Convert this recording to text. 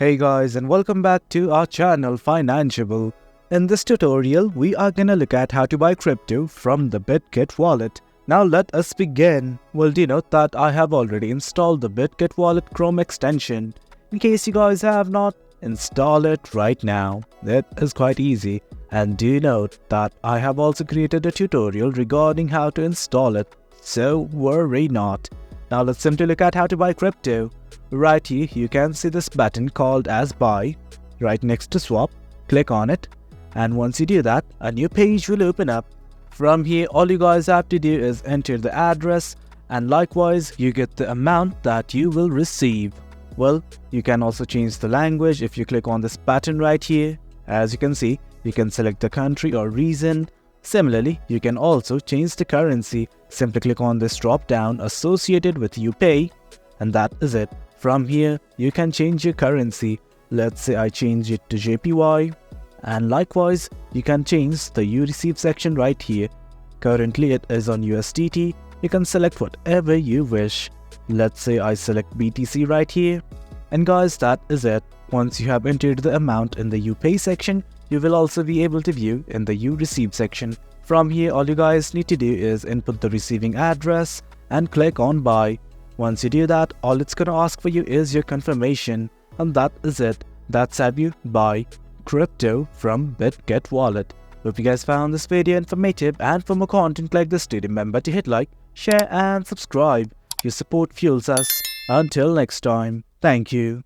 Hey guys, and welcome back to our channel Financeable. In this tutorial, we are gonna look at how to buy crypto from the Bitget wallet. Now let us begin. Well, do note that I have already installed the Bitget wallet Chrome extension. In case you guys have not, install it right now. It is quite easy. And do note that I have also created a tutorial regarding how to install it, so worry not. Now let's simply look at how to buy crypto. Right here, you can see this button called as buy, right next to swap. Click on it, and once you do that, a new page will open up. From here, all you guys have to do is enter the address, and likewise, you get the amount that you will receive. Well, you can also change the language if you click on this button right here. As you can see, you can select the country or region. Similarly, you can also change the currency. Simply click on this drop down associated with UPay, and that is it. From here, you can change your currency. Let's say I change it to JPY. And likewise, you can change the you receive section right here. Currently, it is on USDT. You can select whatever you wish. Let's say I select BTC right here. And guys, that is it. Once you have entered the amount in the you pay section, you will also be able to view in the you receive section. From here, all you guys need to do is input the receiving address and click on buy. Once you do that, all it's gonna ask for you is your confirmation, and that is it. That's how you buy crypto from Bitget wallet. Hope you guys found this video informative, and for more content like this, do remember to hit like, share and subscribe. Your support fuels us. Until next time, thank you.